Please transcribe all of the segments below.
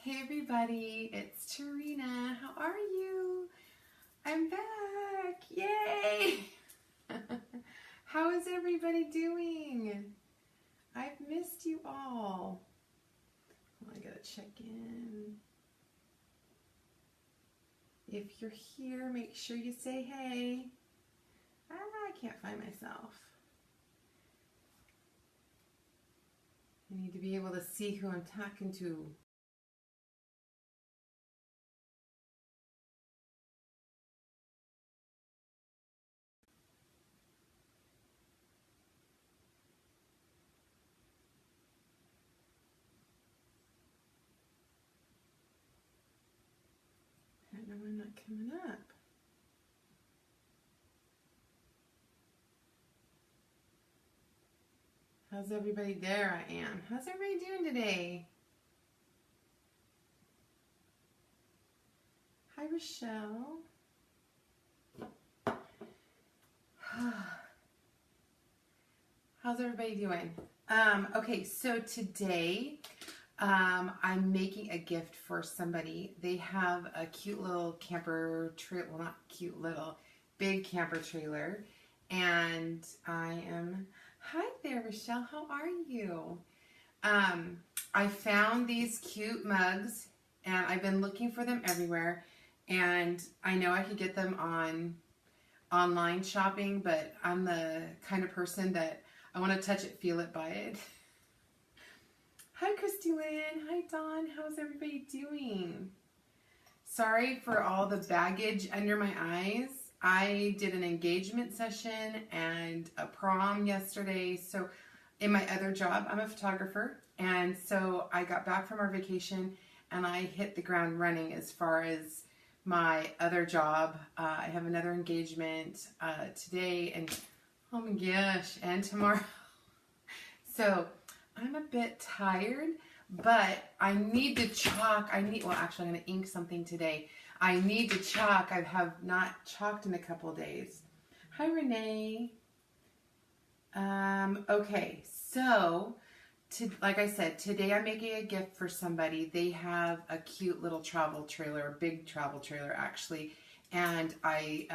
Hey everybody, it's Tarina. How are you? I'm back! Yay! How is everybody doing? I've missed you all. Well, I gotta check in. If you're here, make sure you say hey. I can't find myself. I need to be able to see who I'm talking to. I don't know why I'm not coming up. How's everybody? There I am. How's everybody doing today? Hi, Rochelle. How's everybody doing? Okay, so today I'm making a gift for somebody. They have a cute little camper trailer, well, not cute little, big camper trailer. And hi there, Rochelle, how are you? I found these cute mugs and I've been looking for them everywhere. And I know I could get them on online shopping, but I'm the kind of person that I want to touch it, feel it, buy it. Hi, Christy Lynn. Hi, Dawn. How's everybody doing? Sorry for all the baggage under my eyes. I did an engagement session and a prom yesterday. So in my other job, I'm a photographer. And so I got back from our vacation and I hit the ground running as far as my other job. I have another engagement today and oh my gosh, and tomorrow. So I'm a bit tired, but I need to chalk. Well, actually I'm going to ink something today. I need to chalk. I have not chalked in a couple of days. Hi, Renee. Okay, so like I said, today I'm making a gift for somebody. They have a cute little travel trailer, a big travel trailer actually, and I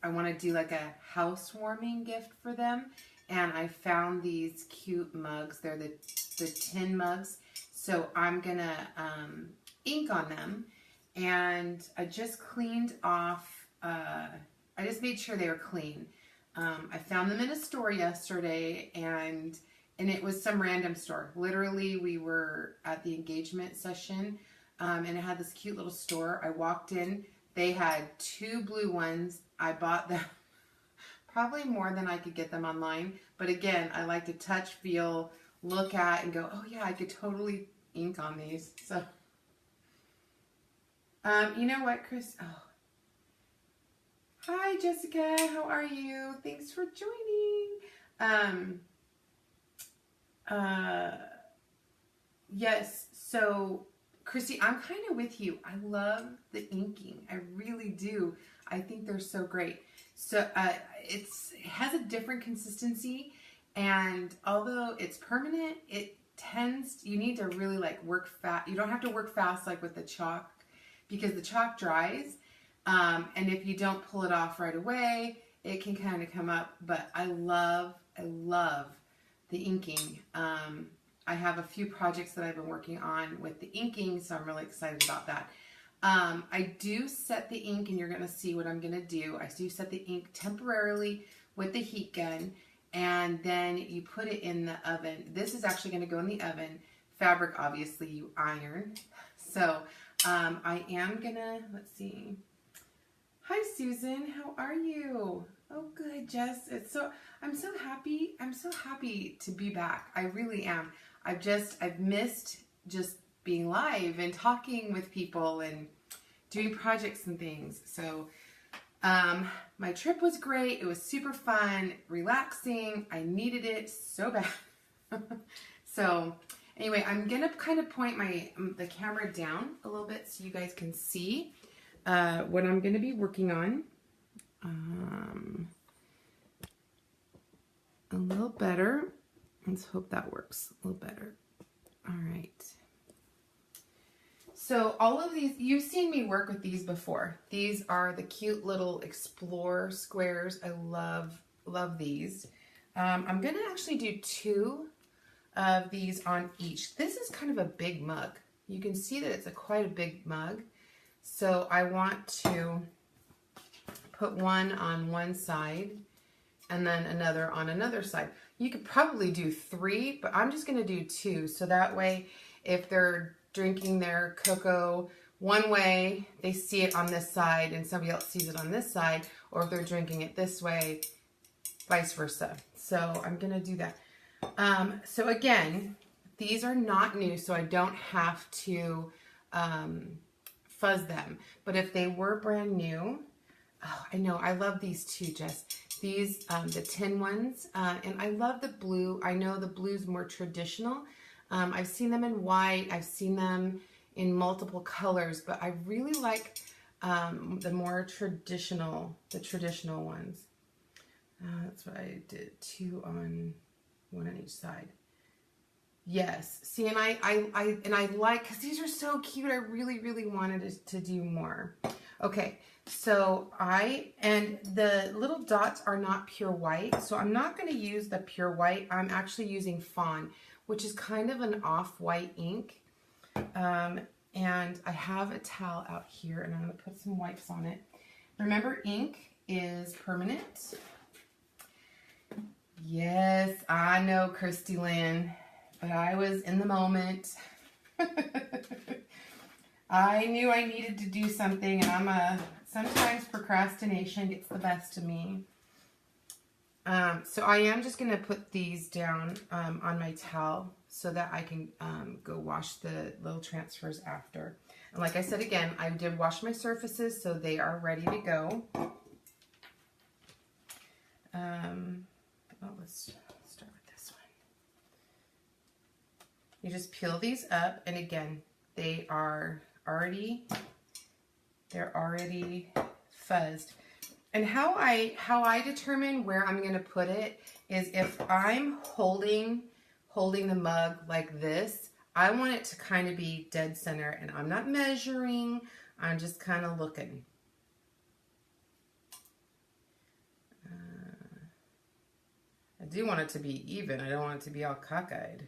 want to do like a housewarming gift for them. And I found these cute mugs. They're the tin mugs. So I'm gonna ink on them. And I just cleaned off. I just made sure they were clean. I found them in a store yesterday, and it was some random store. Literally, we were at the engagement session, and it had this cute little store. I walked in. They had 2 blue ones. I bought them probably more than I could get them online. But again, I like to touch, feel, look at, and go, oh yeah, I could totally ink on these. So, you know what, Chris? Oh. Hi, Jessica. How are you? Thanks for joining. Yes, so Christy, I'm kind of with you. I love the inking. I really do. I think they're so great. So it has a different consistency, and although it's permanent, you need to really like work fast. You don't have to work fast like with the chalk, because the chalk dries, and if you don't pull it off right away, it can kind of come up. But I love the inking. I have a few projects that I've been working on with the inking, so I'm really excited about that. I do set the ink, and you're going to see what I'm going to do. I do set the ink temporarily with the heat gun, and then you put it in the oven. This is actually going to go in the oven. Fabric, obviously, you iron. So I am going to, let's see. Hi, Susan. How are you? Oh, good, Jess. I'm so happy. I'm so happy to be back. I really am. I've missed just being live and talking with people and doing projects and things. So my trip was great. It was super fun, relaxing. I needed it so bad. So anyway, I'm gonna kind of point the camera down a little bit so you guys can see what I'm gonna be working on. A little better. Let's hope that works a little better. All right. So all of these, you've seen me work with these before. These are the cute little Explore squares. I love these. I'm going to actually do 2 of these on each. This is kind of a big mug. You can see that it's quite a big mug. So I want to put one on one side and then another on another side. You could probably do 3, but I'm just going to do 2. So that way, if they're drinking their cocoa one way, they see it on this side and somebody else sees it on this side, or if they're drinking it this way, vice versa. So I'm going to do that. So again, these are not new, so I don't have to fuzz them. But if they were brand new, oh, I know, I love these too, Jess. These, the tin ones, and I love the blue. I know the blue's more traditional. I've seen them in white. I've seen them in multiple colors, but I really like the more traditional, ones. That's what I did, 2 on, 1 on each side. Yes, see, and I like, because these are so cute. I really wanted to do more. Okay, so and the little dots are not pure white, so I'm not going to use the pure white. I'm actually using fawn, which is kind of an off-white ink. And I have a towel out here, and I'm going to put some wipes on it. Remember, ink is permanent. Yes, I know, Christy Lynn, but I was in the moment. I knew I needed to do something, and sometimes procrastination gets the best of me. So I am just going to put these down on my towel so that I can go wash the little transfers after. And like I said again, I did wash my surfaces, so they are ready to go. Let's start with this one. You just peel these up, and again, they are already fuzzed. And how I determine where I'm going to put it is if I'm holding the mug like this, I want it to kind of be dead center, and I'm not measuring, I'm just kind of looking. I do want it to be even. I don't want it to be all cockeyed.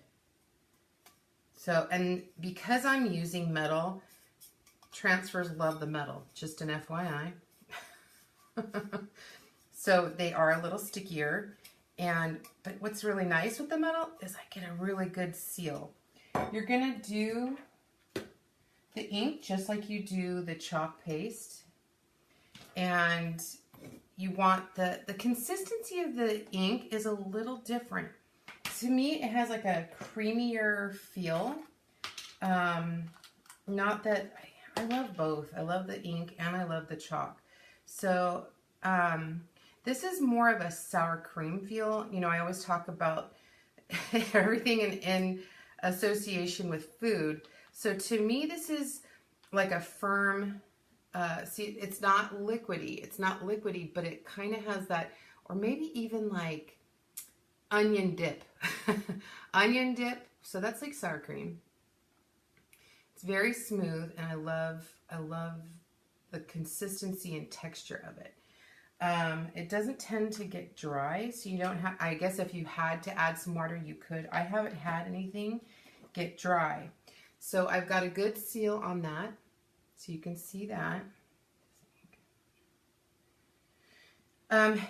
So, and because I'm using metal, transfers love the metal, just an FYI. So they are a little stickier, but what's really nice with the metal is I get a really good seal. You're gonna do the ink just like you do the chalk paste, and you want the consistency of the ink is a little different. To me, it has like a creamier feel. Not that I love both. I love the ink and I love the chalk. So this is more of a sour cream feel. You know, I always talk about everything in association with food. So to me, this is like a firm, see, it's not liquidy. It's not liquidy, but it kind of has that, or maybe even like onion dip. Onion dip. So that's like sour cream. It's very smooth, and I love the consistency and texture of it. It doesn't tend to get dry, so you don't have, I guess if you had to add some water, you could. I haven't had anything get dry. So I've got a good seal on that, so you can see that.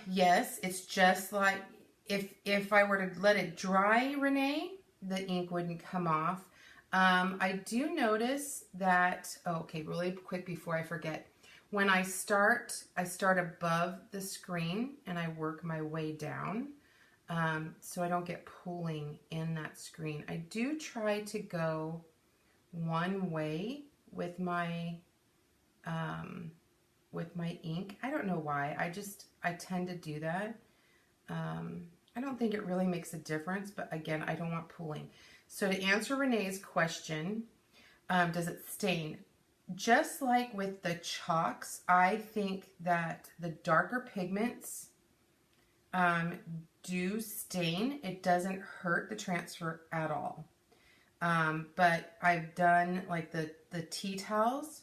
Yes, it's just like, if I were to let it dry, Renee, the ink wouldn't come off. I do notice that, oh, okay, really quick before I forget. When I start above the screen and I work my way down, so I don't get pooling in that screen. I do try to go one way with my ink. I don't know why. I tend to do that. I don't think it really makes a difference, but again, I don't want pooling. So to answer Renee's question, does it stain? Just like with the chalks, I think that the darker pigments do stain. It doesn't hurt the transfer at all. But I've done like the tea towels,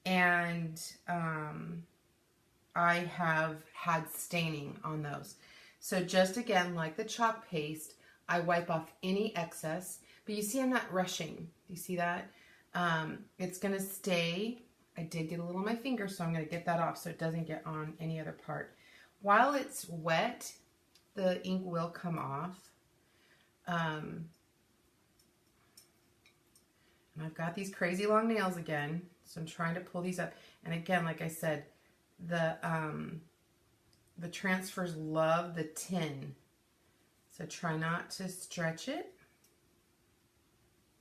and I have had staining on those. So just again, like the chalk paste, I wipe off any excess. But you see I'm not rushing. Do you see that? It's going to stay. I did get a little on my finger, so I'm going to get that off so it doesn't get on any other part. While it's wet, the ink will come off. And I've got these crazy long nails again, so I'm trying to pull these up. And again, like I said, the transfers love the tin, so try not to stretch it.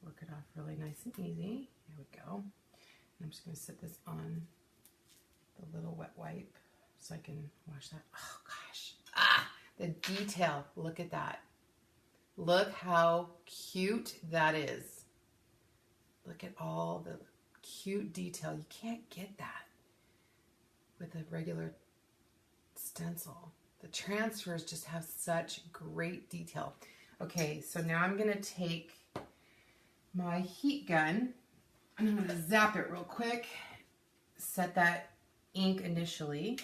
Work it off really nice and easy. There we go. And I'm just going to set this on the little wet wipe so I can wash that. Oh gosh, the detail. Look at that. Look how cute that is. Look at all the cute detail. You can't get that with a regular stencil. The transfers just have such great detail. Okay, so now I'm going to take my heat gun and I'm going to zap it real quick. Set that ink initially.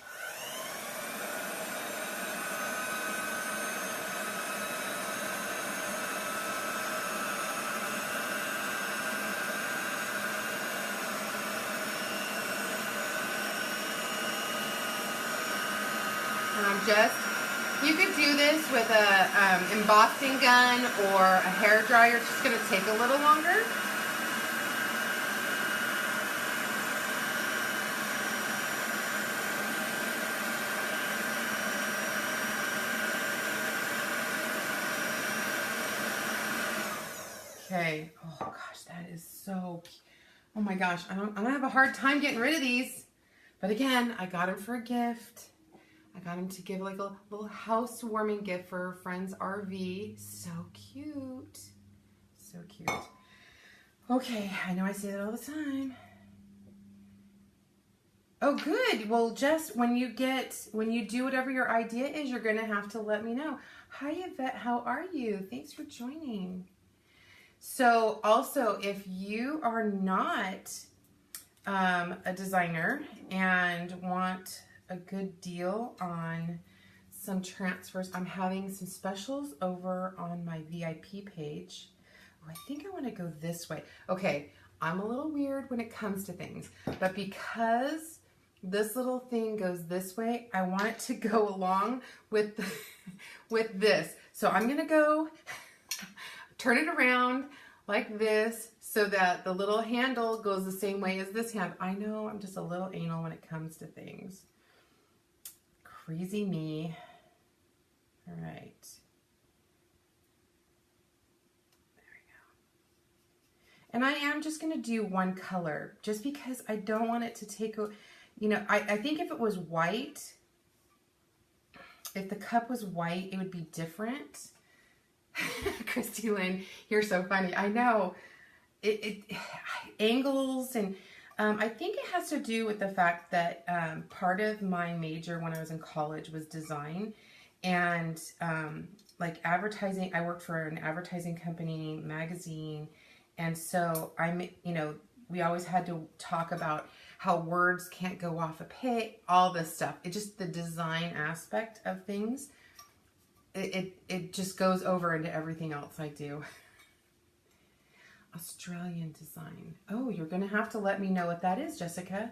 You could do this with a embossing gun or a hair dryer. It's just going to take a little longer. Okay. Oh gosh, that is so cute. Oh my gosh, I'm gonna have a hard time getting rid of these. But again, I got them for a gift. I got him to give like a little housewarming gift for a friend's RV. So cute. So cute. Okay, I know I say that all the time. Oh, good. Well, Jess, when you do whatever your idea is, you're going to have to let me know. Hi, Yvette. How are you? Thanks for joining. So also, if you are not a designer and want a good deal on some transfers, I'm having some specials over on my VIP page. Oh, I think I want to go this way. Okay, I'm a little weird when it comes to things, but because this little thing goes this way, I want it to go along with with this. So I'm gonna go turn it around like this so that the little handle goes the same way as this hand. I know I'm just a little anal when it comes to things. Crazy me. All right. There we go. And I am just going to do one color just because I don't want it to take a, you know, I think if it was white, if the cup was white, it would be different. Christy Lynn, you're so funny. I know. It angles and I think it has to do with the fact that part of my major when I was in college was design and like advertising. I worked for an advertising company, magazine, and so we always had to talk about how words can't go off a page, all this stuff. It just, the design aspect of things, it just goes over into everything else I do. Australian design. Oh, you're going to have to let me know what that is, Jessica.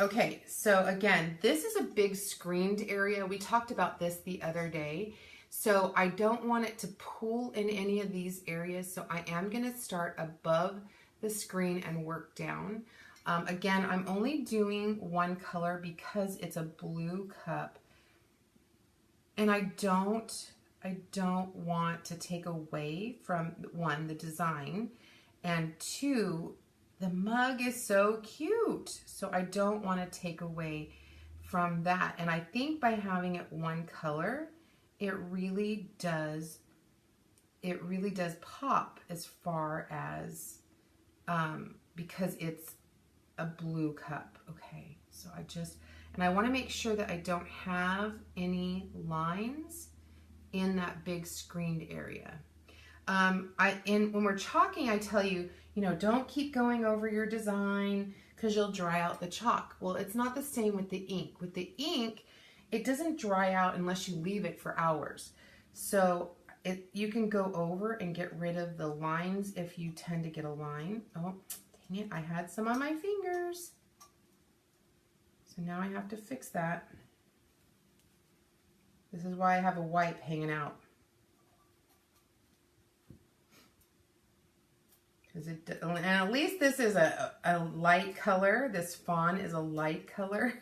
Okay, so again, this is a big screened area. We talked about this the other day. So I don't want it to pool in any of these areas. So I am going to start above the screen and work down. Again, I'm only doing one color because it's a blue cup. And I don't want to take away from, one, the design, and two, the mug is so cute. So I don't want to take away from that. And I think by having it one color, it really does pop as far as, because it's a blue cup. Okay, so and I want to make sure that I don't have any lines in that big screened area. When we're chalking, I tell you, don't keep going over your design because you'll dry out the chalk. Well, it's not the same with the ink. With the ink, it doesn't dry out unless you leave it for hours. So you can go over and get rid of the lines if you tend to get a line. Oh, dang it, I had some on my fingers. So now I have to fix that. This is why I have a wipe hanging out. And at least this is a light color. This fawn is a light color.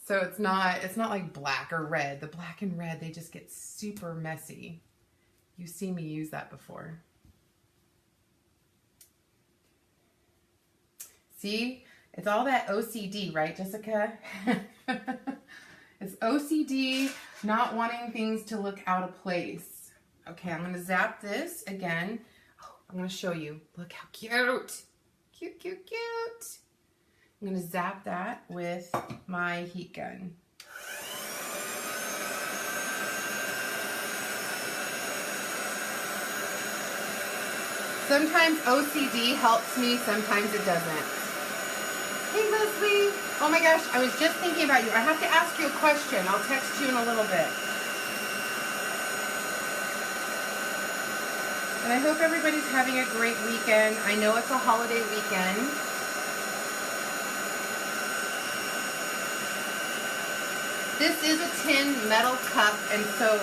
So it's not like black or red. The black and red, they just get super messy. You've seen me use that before. See, it's all that OCD, right, Jessica? It's OCD, not wanting things to look out of place. Okay, I'm going to zap this again. Oh, I'm going to show you. Look how cute. Cute, cute, cute. I'm going to zap that with my heat gun. Sometimes OCD helps me, sometimes it doesn't. Hey, Leslie. Oh my gosh, I was just thinking about you. I have to ask you a question. I'll text you in a little bit. And I hope everybody's having a great weekend. I know it's a holiday weekend. This is a tin metal cup, and so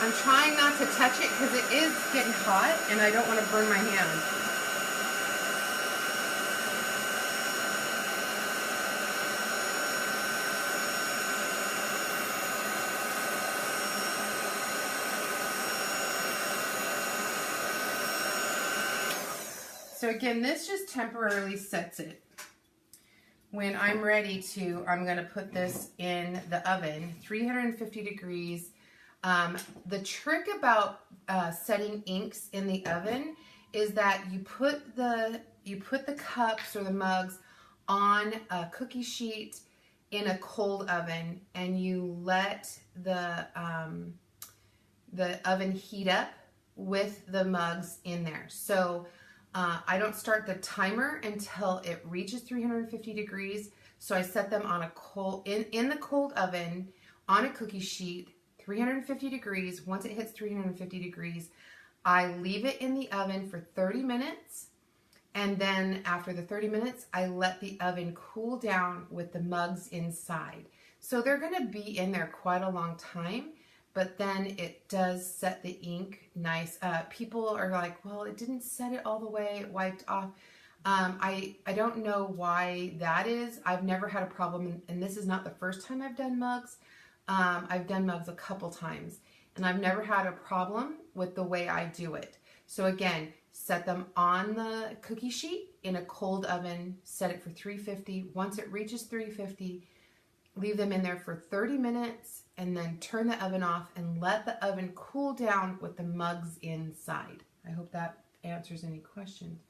I'm trying not to touch it because it is getting hot and I don't want to burn my hand. So again, this just temporarily sets it. When I'm ready to, I'm going to put this in the oven, 350 degrees. The trick about setting inks in the oven is that you put the cups or the mugs on a cookie sheet in a cold oven, and you let the oven heat up with the mugs in there. So I don't start the timer until it reaches 350 degrees. So I set them on a cold, in the cold oven on a cookie sheet, 350 degrees. Once it hits 350 degrees, I leave it in the oven for 30 minutes. And then after the 30 minutes, I let the oven cool down with the mugs inside. So they're going to be in there quite a long time. But then it does set the ink nice. People are like, well, it didn't set it all the way, it wiped off. I don't know why that is. I've never had a problem, and this is not the first time I've done mugs. I've done mugs a couple times, and I've never had a problem with the way I do it. So again, set them on the cookie sheet in a cold oven, set it for 350. Once it reaches 350, leave them in there for 30 minutes, and then turn the oven off and let the oven cool down with the mugs inside. I hope that answers any questions.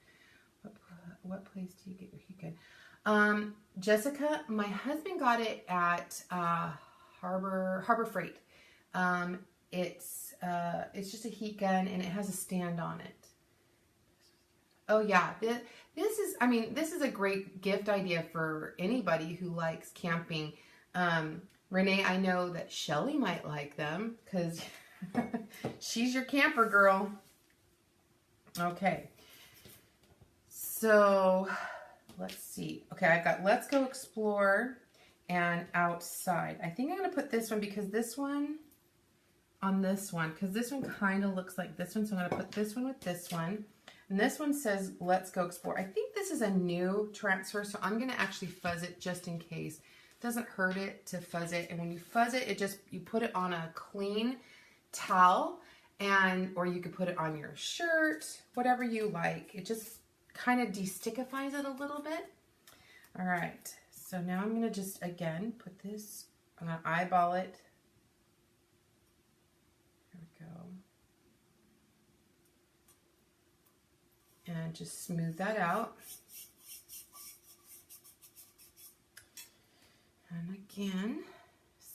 What place do you get your heat gun? Jessica, my husband got it at Harbor Freight. It's just a heat gun, and it has a stand on it. Oh yeah, this is a great gift idea for anybody who likes camping. Renee, I know that Shelly might like them because she's your camper girl. Okay, so let's see. Okay, I've got Let's Go Explore and Outside. I think I'm going to put this one because this one on this one, because this one kind of looks like this one. So I'm going to put this one with this one. And this one says Let's Go Explore. I think this is a new transfer, so I'm going to actually fuzz it just in case. Doesn't hurt it to fuzz it, and when you fuzz it, you put it on a clean towel, or you could put it on your shirt, whatever you like. It just kind of destickifies it a little bit. All right, so now I'm gonna just again put this. I'm gonna eyeball it. There we go, and just smooth that out. And again,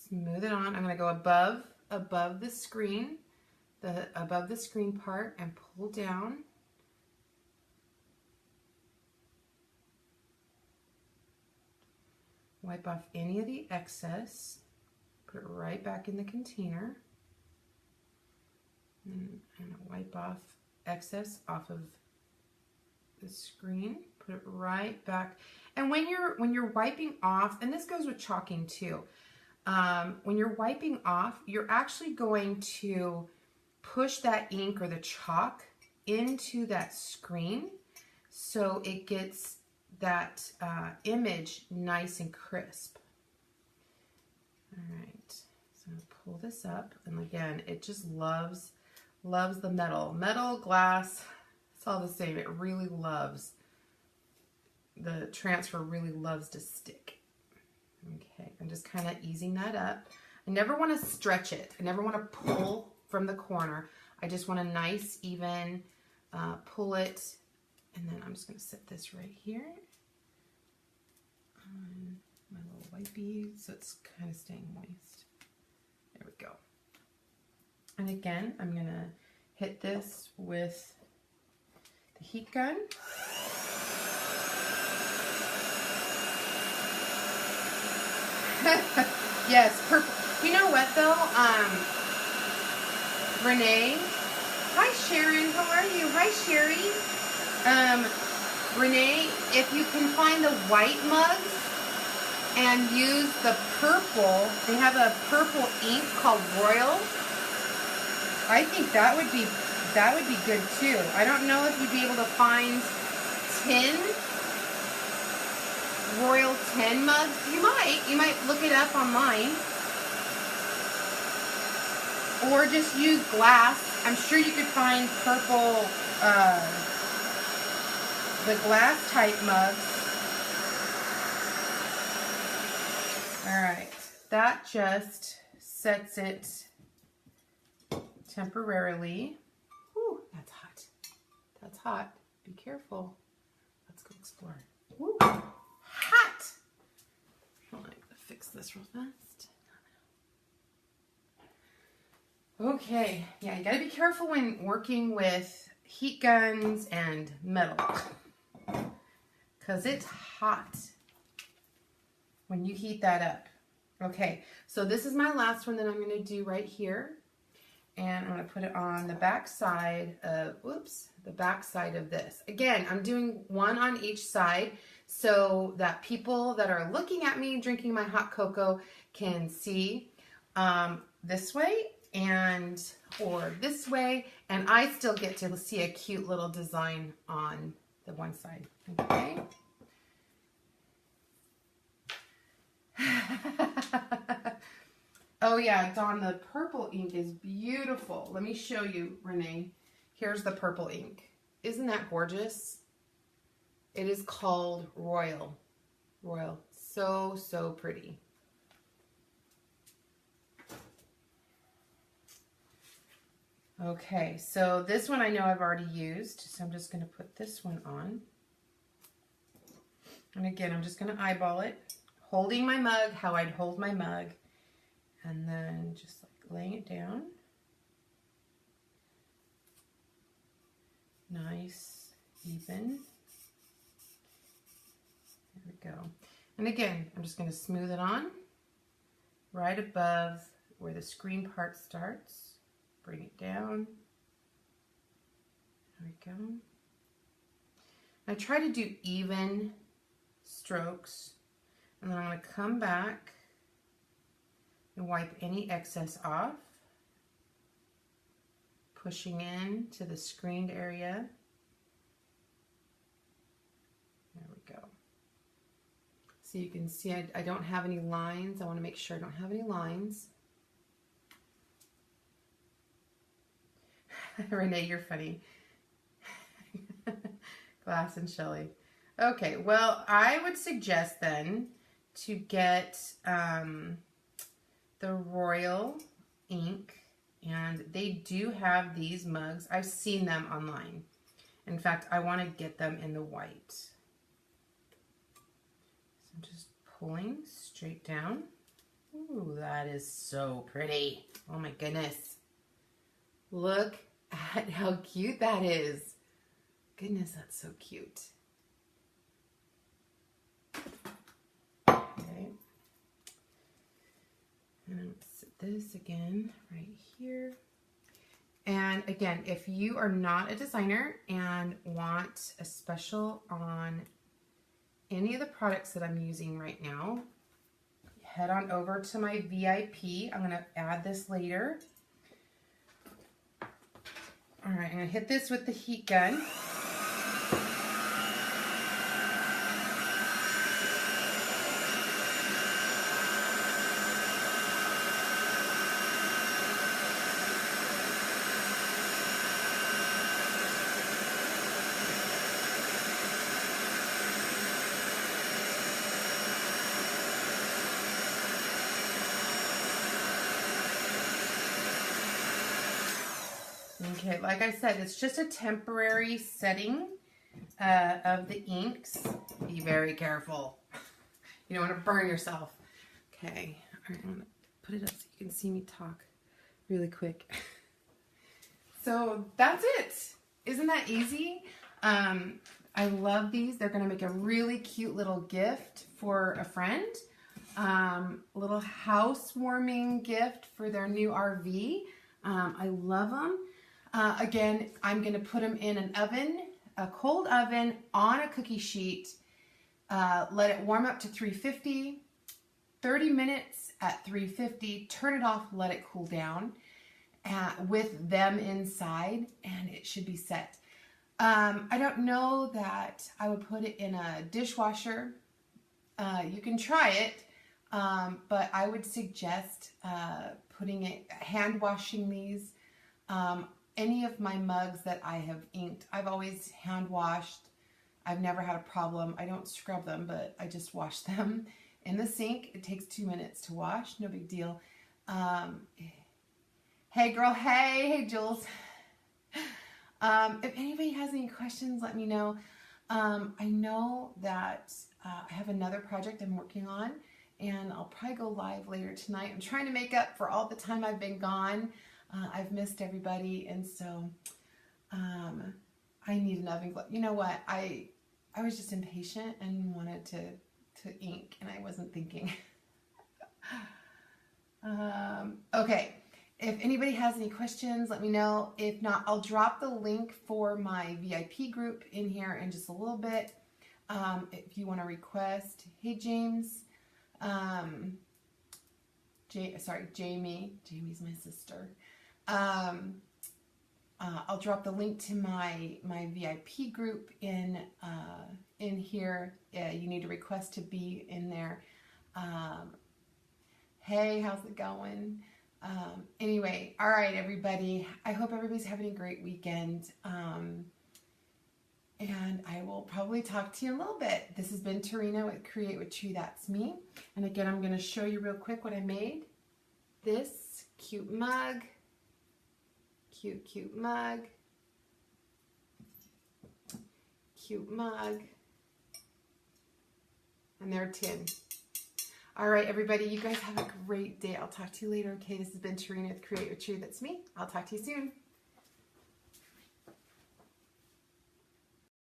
smooth it on. I'm going to go above the screen, above the screen part and pull down. Wipe off any of the excess. Put it right back in the container. And wipe off excess off of the screen. Put it right back. And when you're wiping off, and this goes with chalking too, when you're wiping off, you're actually going to push that ink or the chalk into that screen so it gets that image nice and crisp. All right, so I'm gonna pull this up, and again, it just loves the metal, glass. It's all the same. It really loves the transfer. Really loves to stick. Okay, I'm just kind of easing that up. I never want to stretch it. I never want to pull from the corner. I just want a nice, even pull it, and then I'm just going to set this right here on my little wipey so it's kind of staying moist. There we go. And again, I'm going to hit this with the heat gun. Yes, purple. You know what though? Renee. Hi Sharon, how are you? Hi Sherry. Renee, if you can find the white mugs and use the purple, they have a purple ink called Royal. I think that would be good too. I don't know if you'd be able to find tin. Royal tin mugs. You might look it up online, or just use glass. I'm sure you could find purple, the glass type mugs. All right, that just sets it temporarily. Ooh, that's hot. That's hot. Be careful. Let's go explore. Ooh. Hot. I'm gonna fix this real fast. Okay, yeah, you gotta be careful when working with heat guns and metal, because it's hot when you heat that up. Okay, so this is my last one that I'm gonna do right here, and I'm gonna put it on the back side of, the back side of this. Again, I'm doing one on each side so that people that are looking at me drinking my hot cocoa can see this way or this way, and I still get to see a cute little design on the one side. Okay. Oh yeah, Dawn, the purple ink is beautiful. Let me show you, Renee. Here's the purple ink. Isn't that gorgeous? It is called Royal. Royal. So, so pretty. Okay, so this one I know I've already used, so I'm just going to put this one on. And again, I'm just going to eyeball it, holding my mug how I'd hold my mug, and then just like laying it down. Nice, even. There we go. And again, I'm just going to smooth it on right above where the screen part starts. Bring it down. There we go. I try to do even strokes, and then I'm going to come back and wipe any excess off, pushing in to the screened area. There we go. So you can see I don't have any lines. I want to make sure I don't have any lines. Renee, you're funny. Glass and Shelly. Okay, well, I would suggest then to get the Royal ink, and they do have these mugs. I've seen them online. In fact, I want to get them in the white. So I'm just pulling straight down. Ooh, that is so pretty. Oh my goodness. Look at how cute that is. Goodness, that's so cute. Okay. And I'll set this again right here. And again, if you are not a designer and want a special on any of the products that I'm using right now, head on over to my VIP. I'm going to add this later. All right, I'm going to hit this with the heat gun. Okay, like I said, it's just a temporary setting of the inks. Be very careful. You don't want to burn yourself. Okay, all right, I'm going to put it up so you can see me talk really quick. So that's it. Isn't that easy? I love these. They're going to make a really cute little gift for a friend. A little housewarming gift for their new RV. I love them. Again, I'm going to put them in an oven, a cold oven on a cookie sheet. Let it warm up to 350, 30 minutes at 350, turn it off, let it cool down with them inside, and it should be set. I don't know that I would put it in a dishwasher. You can try it, but I would suggest putting it, hand washing these. Any of my mugs that I have inked, I've always hand washed. I've never had a problem. I don't scrub them, but I just wash them in the sink. It takes 2 minutes to wash. No big deal. Hey girl, hey Jules. If anybody has any questions, let me know. I know that I have another project I'm working on, and I'll probably go live later tonight. I'm trying to make up for all the time I've been gone. I've missed everybody, and so I need an oven glove. You know what? I was just impatient and wanted to ink, and I wasn't thinking. Okay, if anybody has any questions, let me know. If not, I'll drop the link for my VIP group in here in just a little bit. If you want to request, hey James, Jamie. Jamie's my sister. I'll drop the link to my VIP group in here. You need to request to be in there. Hey, how's it going? Anyway, all right, everybody. I hope everybody's having a great weekend. And I will probably talk to you in a little bit. This has been Tarina with Create with Tree. That's me. And again, I'm going to show you real quick what I made. This cute mug. Cute mug. Cute mug. And they're tin. All right, everybody, you guys have a great day. I'll talk to you later, okay? This has been Tarina with Create with Tree. That's me. I'll talk to you soon.